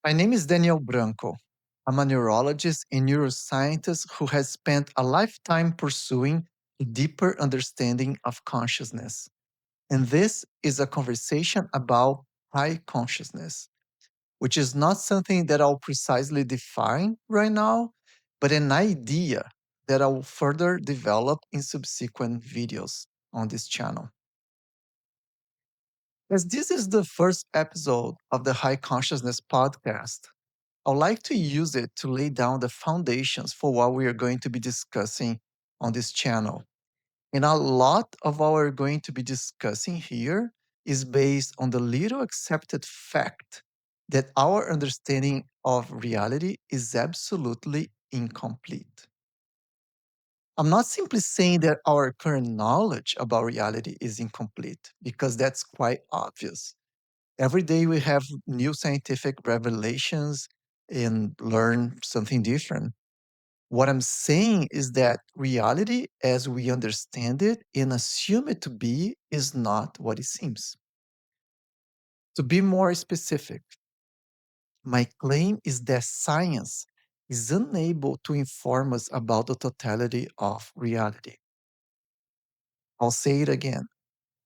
My name is Daniel Branco. I'm a neurologist and neuroscientist who has spent a lifetime pursuing a deeper understanding of consciousness. And this is a conversation about high consciousness, which is not something that I'll precisely define right now, but an idea that I will further develop in subsequent videos on this channel. As this is the first episode of the High Consciousness podcast, I'd like to use it to lay down the foundations for what we are going to be discussing on this channel. And a lot of what we're going to be discussing here is based on the little accepted fact that our understanding of reality is absolutely incomplete. I'm not simply saying that our current knowledge about reality is incomplete, because that's quite obvious. Every day we have new scientific revelations and learn something different. What I'm saying is that reality, as we understand it and assume it to be, is not what it seems. To be more specific, my claim is that science is unable to inform us about the totality of reality. I'll say it again.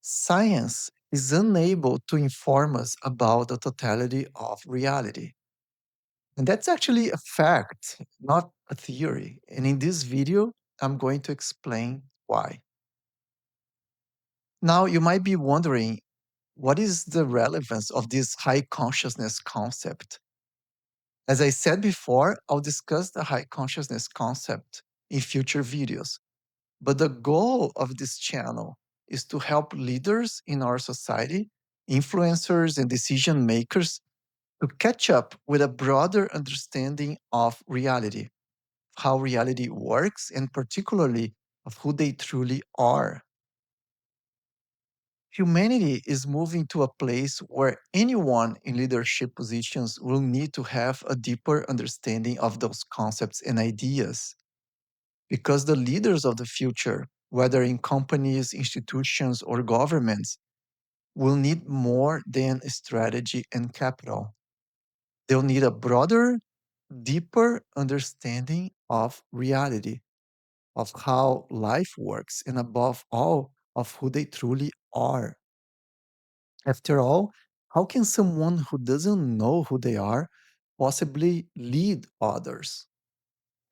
Science is unable to inform us about the totality of reality. And that's actually a fact, not a theory. And in this video, I'm going to explain why. Now, you might be wondering, what is the relevance of this high consciousness concept? As I said before, I'll discuss the high consciousness concept in future videos. But the goal of this channel is to help leaders in our society, influencers, and decision makers to catch up with a broader understanding of reality, how reality works, and particularly of who they truly are. Humanity is moving to a place where anyone in leadership positions will need to have a deeper understanding of those concepts and ideas. Because the leaders of the future, whether in companies, institutions, or governments, will need more than strategy and capital. They'll need a broader, deeper understanding of reality, of how life works, and above all, of who they truly are. After all, how can someone who doesn't know who they are possibly lead others?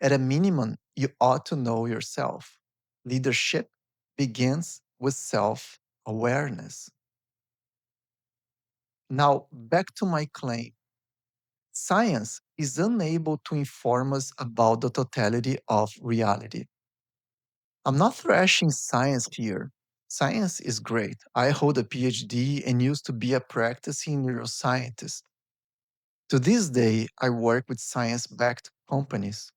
At a minimum, you ought to know yourself. Leadership begins with self awareness. Now, back to my claim. Science is unable to inform us about the totality of reality. I'm not thrashing science here. Science is great. I hold a PhD and used to be a practicing neuroscientist. To this day, I work with science backed companies.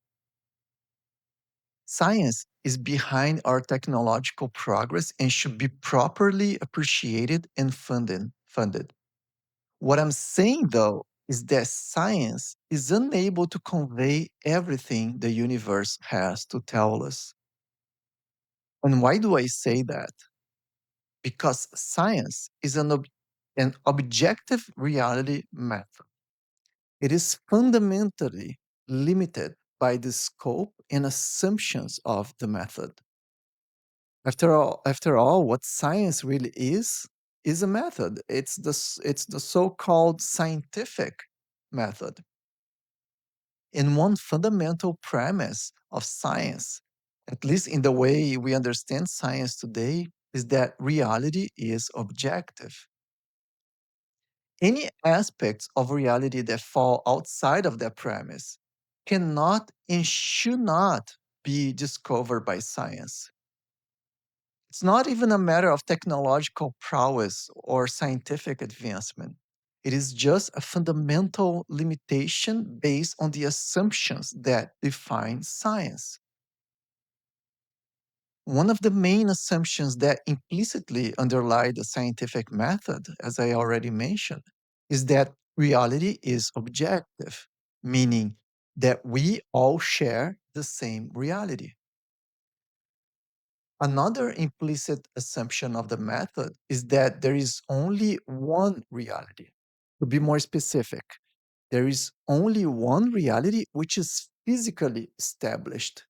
Science is behind our technological progress and should be properly appreciated and funded. What I'm saying, though, is that science is unable to convey everything the universe has to tell us. And why do I say that? Because science is an objective reality method. It is fundamentally limited by the scope and assumptions of the method. After all, what science really is a method. It's the so-called scientific method. And one fundamental premise of science, at least in the way we understand science today, is that reality is objective. Any aspects of reality that fall outside of that premise cannot and should not be discovered by science. It's not even a matter of technological prowess or scientific advancement. It is just a fundamental limitation based on the assumptions that define science. One of the main assumptions that implicitly underlie the scientific method, as I already mentioned, is that reality is objective, meaning that we all share the same reality. Another implicit assumption of the method is that there is only one reality. To be more specific, There is only one reality which is physically established.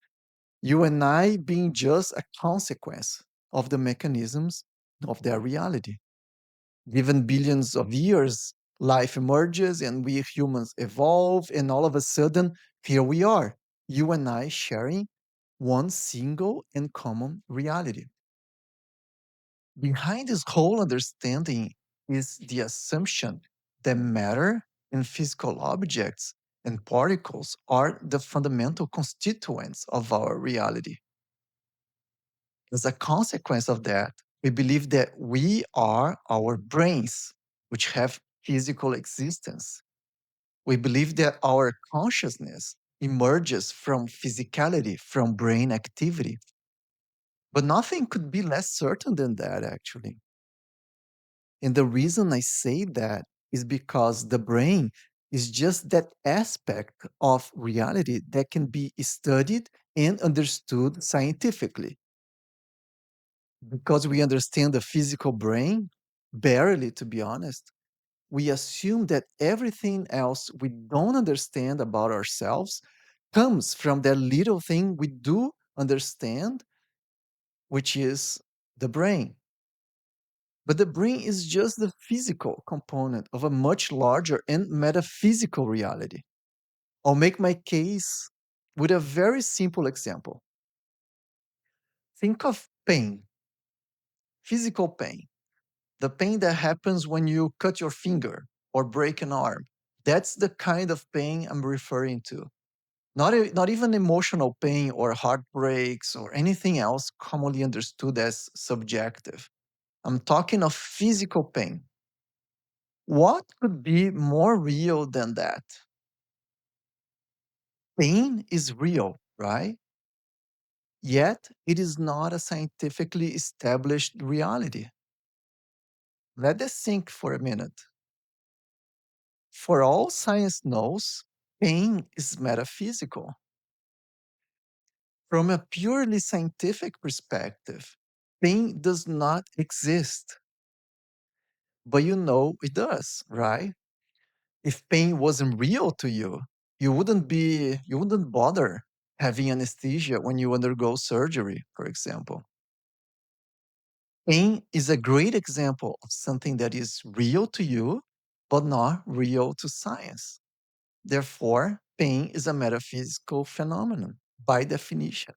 You and I being just a consequence of the mechanisms of their reality. Given billions of years, life emerges and we humans evolve, and all of a sudden, here we are, you and I sharing one single and common reality. Behind this whole understanding is the assumption that matter and physical objects and particles are the fundamental constituents of our reality. As a consequence of that, we believe that we are our brains, which have physical existence. We believe that our consciousness emerges from physicality, from brain activity. But nothing could be less certain than that, actually. And the reason I say that is because the brain is just that aspect of reality that can be studied and understood scientifically. Because we understand the physical brain, barely to be honest, we assume that everything else we don't understand about ourselves comes from that little thing we do understand, which is the brain. But the brain is just the physical component of a much larger and metaphysical reality. I'll make my case with a very simple example. Think of pain, physical pain, the pain that happens when you cut your finger or break an arm. That's the kind of pain I'm referring to. Not even emotional pain or heartbreaks or anything else commonly understood as subjective. I'm talking of physical pain. What could be more real than that? Pain is real, right? Yet it is not a scientifically established reality. Let this sink for a minute. For all science knows, pain is metaphysical. From a purely scientific perspective, pain does not exist. But you know it does, right? If pain wasn't real to you, you wouldn't bother having anesthesia when you undergo surgery, for example. Pain is a great example of something that is real to you, but not real to science. Therefore, pain is a metaphysical phenomenon by definition.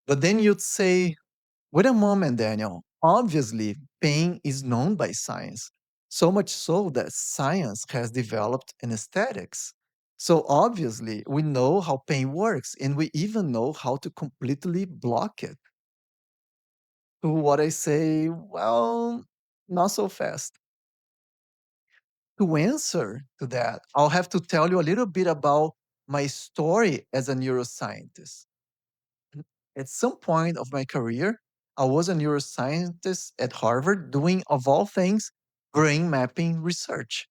But then you'd say, wait a moment, Daniel. Obviously, pain is known by science, so much so that science has developed anesthetics. So obviously, we know how pain works, and we even know how to completely block it. To what I say, well, not so fast. To answer to that, I'll have to tell you a little bit about my story as a neuroscientist. At some point of my career, I was a neuroscientist at Harvard doing, of all things, brain mapping research.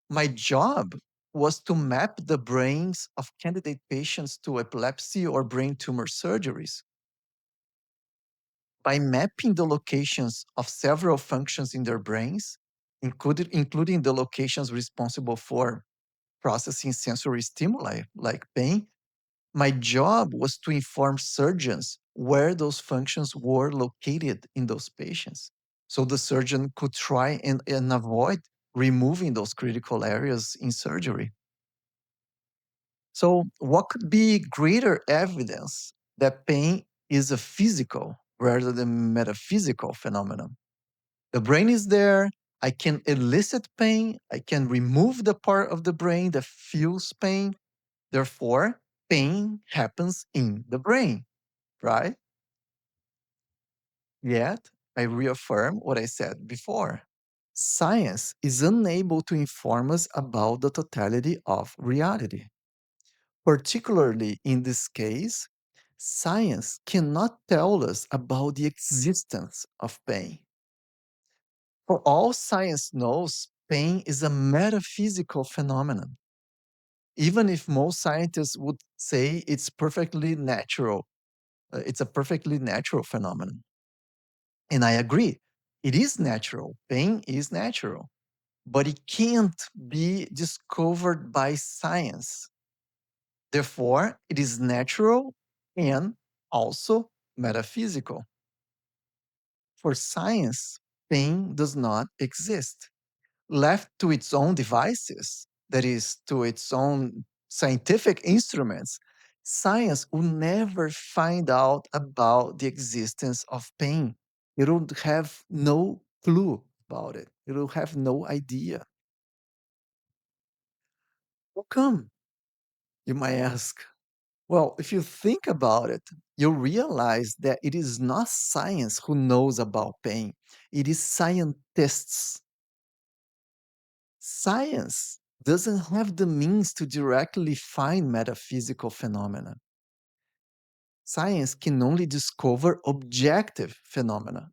My job was to map the brains of candidate patients to epilepsy or brain tumor surgeries. By mapping the locations of several functions in their brains, including the locations responsible for processing sensory stimuli like pain, my job was to inform surgeons where those functions were located in those patients. So the surgeon could try and avoid removing those critical areas in surgery. So, what could be greater evidence that pain is a physical rather than metaphysical phenomenon? The brain is there. I can elicit pain. I can remove the part of the brain that feels pain. Therefore, pain happens in the brain, right? Yet, I reaffirm what I said before. Science is unable to inform us about the totality of reality. Particularly in this case, science cannot tell us about the existence of pain. For all science knows, pain is a metaphysical phenomenon. Even if most scientists would say it's perfectly natural, it's a perfectly natural phenomenon. And I agree, it is natural. Pain is natural. but it can't be discovered by science. Therefore, it is natural and also metaphysical. For science, pain does not exist. Left to its own devices, that is, to its own scientific instruments, science will never find out about the existence of pain. It will have no clue about it, it will have no idea. How come? You might ask. Well, if you think about it, you'll realize that it is not science who knows about pain, it is scientists. Science doesn't have the means to directly find metaphysical phenomena. Science can only discover objective phenomena.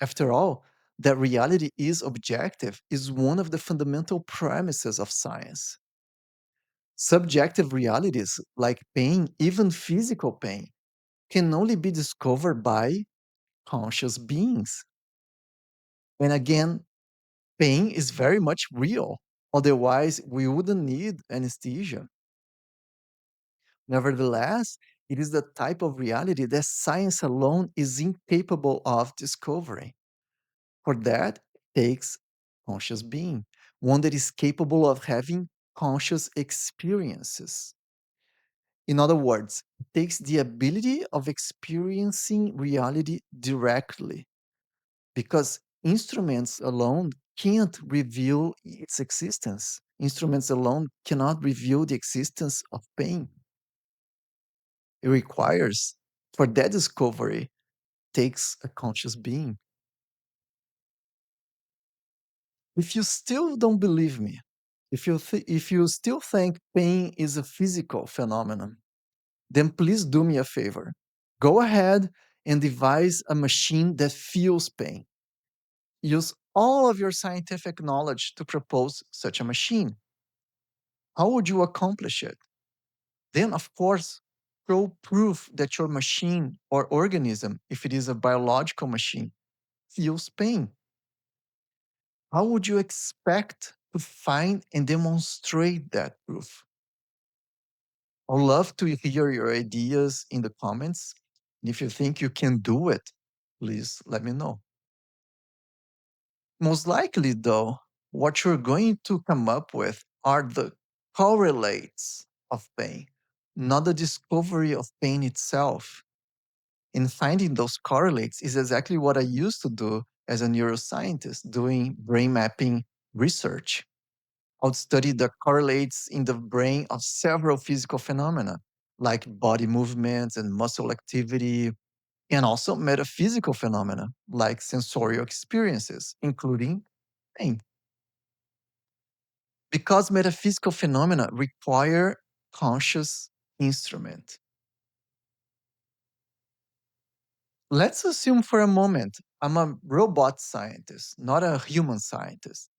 After all, that reality is objective is one of the fundamental premises of science. Subjective realities like pain, even physical pain, can only be discovered by conscious beings. And again, pain is very much real. Otherwise, we wouldn't need anesthesia. Nevertheless, it is the type of reality that science alone is incapable of discovering. For that, it takes conscious being, one that is capable of having conscious experiences. In other words, it takes the ability of experiencing reality directly, because instruments alone can't reveal its existence. Instruments alone cannot reveal the existence of pain. It requires, for that discovery, takes a conscious being. If you still don't believe me, if you still think pain is a physical phenomenon, then please do me a favor. Go ahead and devise a machine that feels pain. Use all of your scientific knowledge to propose such a machine. How would you accomplish it? Then, of course, show proof that your machine or organism, if it is a biological machine, feels pain. How would you expect to find and demonstrate that proof? I'd love to hear your ideas in the comments. And if you think you can do it, please let me know. Most likely, though, what you're going to come up with are the correlates of pain, not the discovery of pain itself. And finding those correlates is exactly what I used to do as a neuroscientist doing brain mapping research. I would study the correlates in the brain of several physical phenomena, like body movements and muscle activity, and also metaphysical phenomena, like sensorial experiences, including pain. Because metaphysical phenomena require conscious instrument. Let's assume for a moment I'm a robot scientist, not a human scientist.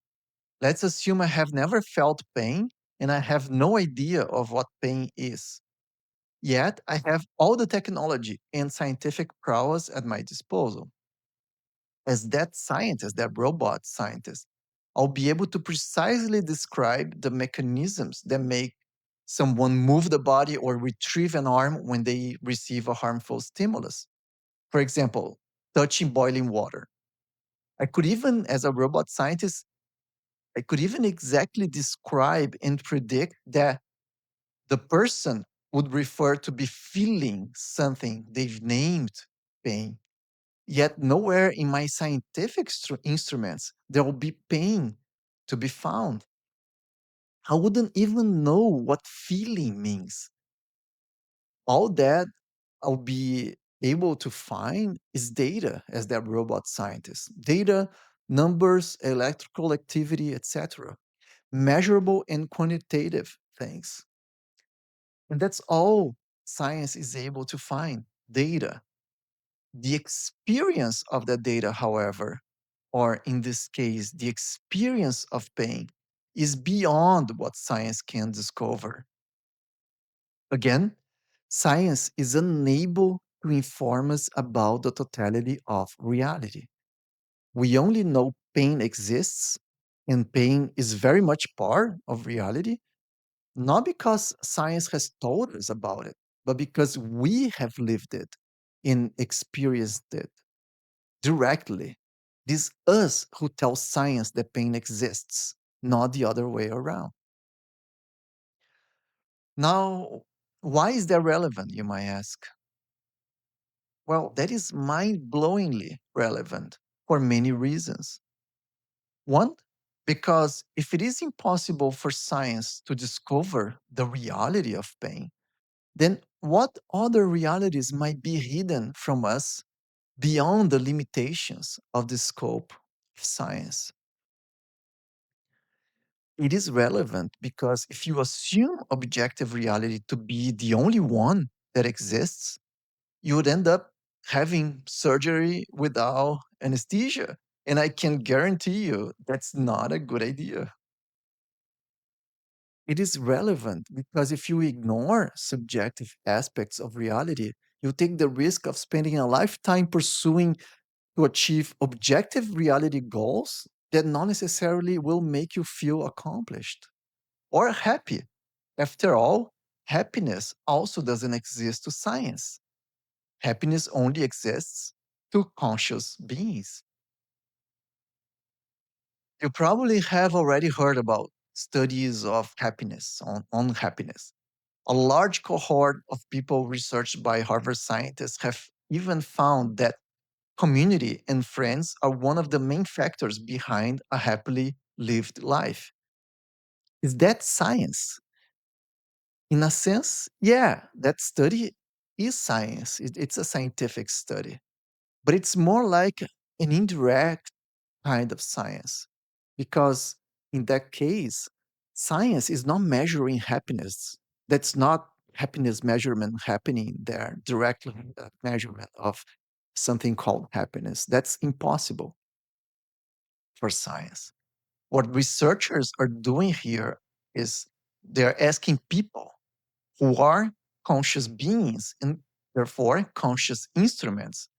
Let's assume I have never felt pain and I have no idea of what pain is. Yet I have all the technology and scientific prowess at my disposal. As that scientist, that robot scientist, I'll be able to precisely describe the mechanisms that make someone move the body or retrieve an arm when they receive a harmful stimulus. For example, touching boiling water. I could even, as a robot scientist, I could even exactly describe and predict that the person would refer to be feeling something they've named pain. Yet, nowhere in my scientific instruments there will be pain to be found. I wouldn't even know what feeling means. All that I'll be able to find is data as that robot scientist. Data, numbers, electrical activity, etc. Measurable and quantitative things. And that's all science is able to find, data. The experience of the data, however, or in this case, the experience of pain, is beyond what science can discover. Again, science is unable to inform us about the totality of reality. We only know pain exists And pain is very much part of reality, not because science has told us about it, but because we have lived it and experienced it directly. It is us who tell science that pain exists, not the other way around. Now, why is that relevant, you might ask? Well, that is mind blowingly relevant for many reasons. One, because if it is impossible for science to discover the reality of pain, then what other realities might be hidden from us beyond the limitations of the scope of science? It is relevant because if you assume objective reality to be the only one that exists, you would end up having surgery without anesthesia. And I can guarantee you that's not a good idea. It is relevant because if you ignore subjective aspects of reality, you take the risk of spending a lifetime pursuing to achieve objective reality goals that not necessarily will make you feel accomplished or happy. After all, happiness also doesn't exist to science. Happiness only exists to conscious beings. You probably have already heard about studies of happiness, on happiness. A large cohort of people researched by Harvard scientists have even found that community and friends are one of the main factors behind a happily lived life. Is that science? In a sense, yeah, that study is science. It's a scientific study, but it's more like an indirect kind of science. Because in that case, science is not measuring happiness. That's not happiness measurement happening there, directly measurement of something called happiness. That's impossible for science. What researchers are doing here is they're asking people who are conscious beings and therefore conscious instruments.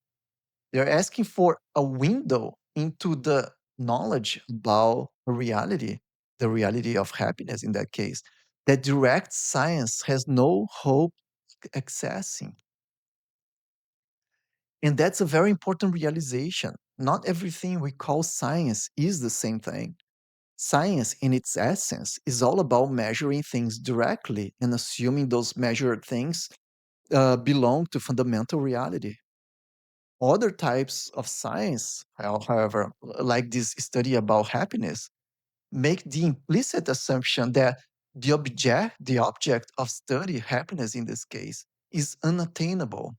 They're asking for a window into the knowledge about reality, the reality of happiness in that case, that direct science has no hope accessing. And that's a very important realization. Not everything we call science is the same thing. Science, in its essence, is all about measuring things directly and assuming those measured things belong to fundamental reality. Other types of science, however, like this study about happiness, make the implicit assumption that the object of study, happiness in this case, is unattainable.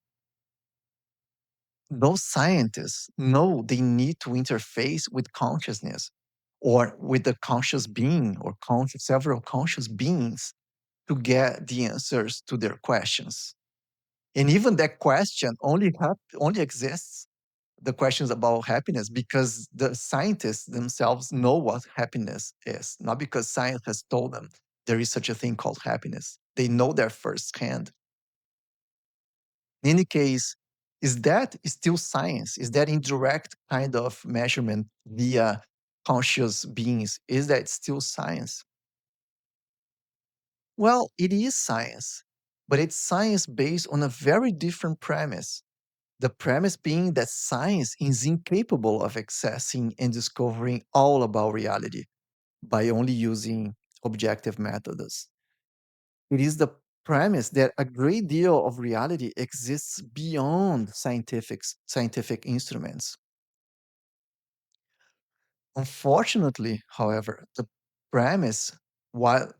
Those scientists know they need to interface with consciousness or with the conscious being or several conscious beings to get the answers to their questions. And even that question only exists, the questions about happiness, because the scientists themselves know what happiness is, not because science has told them there is such a thing called happiness. They know that firsthand. In any case, is that still science? Is that indirect kind of measurement via conscious beings? Is that still science? Well, it is science, but it's science based on a very different premise. The premise being that science is incapable of accessing and discovering all about reality by only using objective methods. It is the premise that a great deal of reality exists beyond scientific instruments. Unfortunately, however, while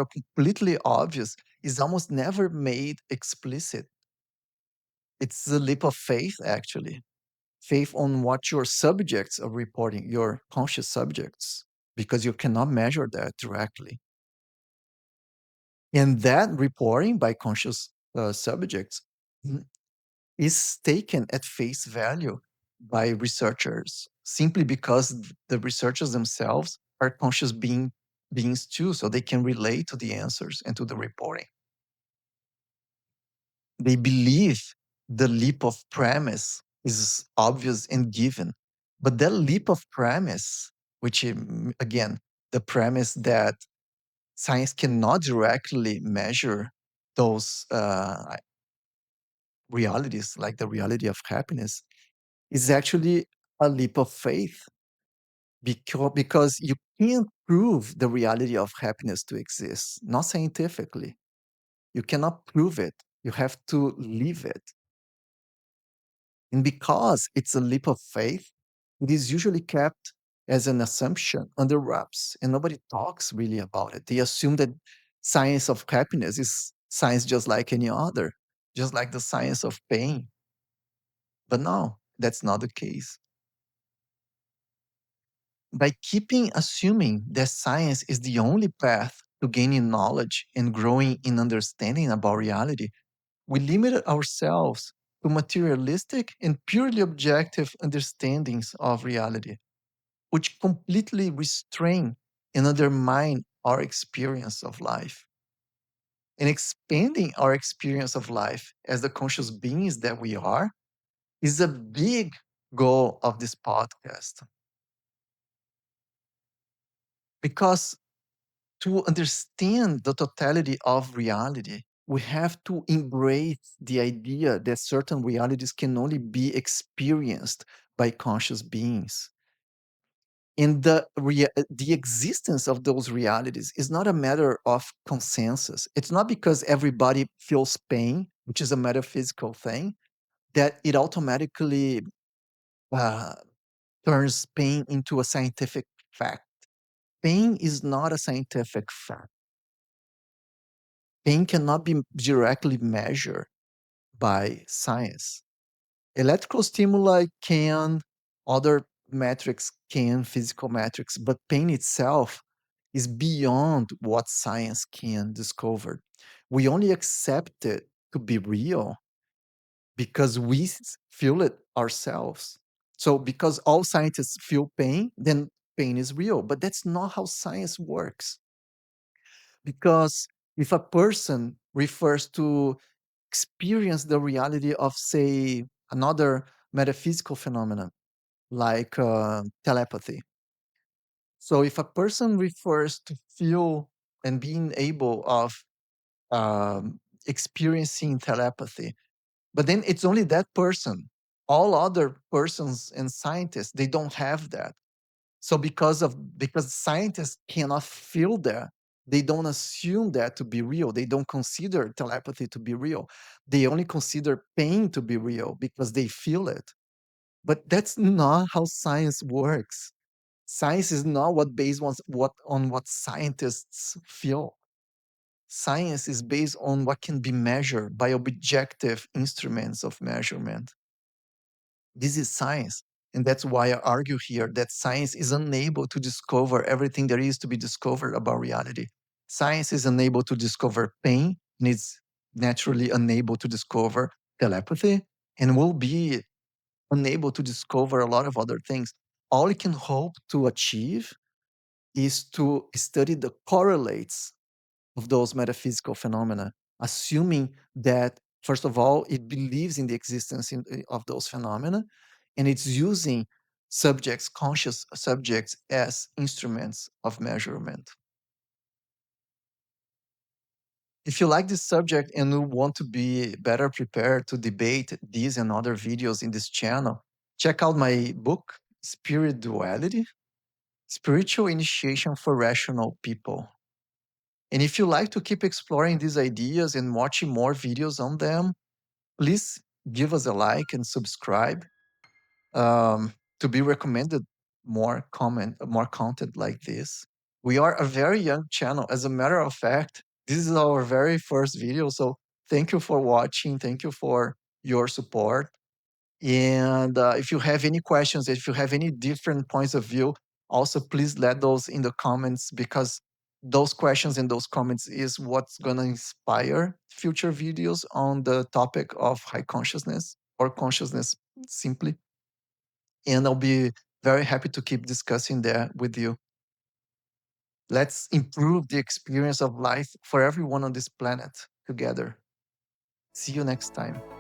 completely obvious, is almost never made explicit. It's a leap of faith, actually. Faith on what your subjects are reporting, your conscious subjects, because you cannot measure that directly. And that reporting by conscious subjects mm, is taken at face value by researchers simply because the researchers themselves are beings too, so they can relate to the answers and to the reporting. They believe the leap of premise is obvious and given, but that leap of premise which, again, the premise that science cannot directly measure those realities, like the reality of happiness, is actually a leap of faith, because you can't prove the reality of happiness to exist, not scientifically. You cannot prove it. You have to live it. And because it's a leap of faith, it is usually kept as an assumption under wraps, and nobody talks really about it. They assume that science of happiness is science just like any other, just like the science of pain. But no, that's not the case. By keeping assuming that science is the only path to gaining knowledge and growing in understanding about reality, we limit ourselves to materialistic and purely objective understandings of reality, which completely restrain and undermine our experience of life. And expanding our experience of life as the conscious beings that we are is a big goal of this podcast. Because to understand the totality of reality, we have to embrace the idea that certain realities can only be experienced by conscious beings. And the existence of those realities is not a matter of consensus. It's not because everybody feels pain, which is a metaphysical thing, that it automatically uh, turns pain into a scientific fact. Pain is not a scientific fact. Pain cannot be directly measured by science. Electrical stimuli can, other metrics can, physical metrics, but pain itself is beyond what science can discover. We only accept it to be real because we feel it ourselves. So, because all scientists feel pain, then pain is real. But that's not how science works. Because if a person refers to experience the reality of, say, another metaphysical phenomenon like telepathy. So if a person refers to feel and being able of experiencing telepathy, but then it's only that person. All other persons and scientists, they don't have that. So because scientists cannot feel that, they don't assume that to be real. They don't consider telepathy to be real. They only consider pain to be real because they feel it. But that's not how science works. Science is not what scientists feel. Science is based on what can be measured by objective instruments of measurement. This is science. And that's why I argue here that science is unable to discover everything there is to be discovered about reality. Science is unable to discover pain and is naturally unable to discover telepathy and will be unable to discover a lot of other things. All it can hope to achieve is to study the correlates of those metaphysical phenomena, assuming that, first of all, it believes in the existence of those phenomena, and it's using subjects, conscious subjects, as instruments of measurement. If you like this subject and you want to be better prepared to debate these and other videos in this channel, check out my book, Spiriduality, Spiritual Initiation for Rational People. And if you like to keep exploring these ideas and watching more videos on them, please give us a like and subscribe to be recommended more content like this. We are a very young channel. As a matter of fact, this is our very first video. So thank you for watching. Thank you for your support. And if you have any questions, if you have any different points of view, also please let those in the comments, because those questions and those comments is what's going to inspire future videos on the topic of high consciousness or consciousness simply. And I'll be very happy to keep discussing that with you. Let's improve the experience of life for everyone on this planet together. See you next time.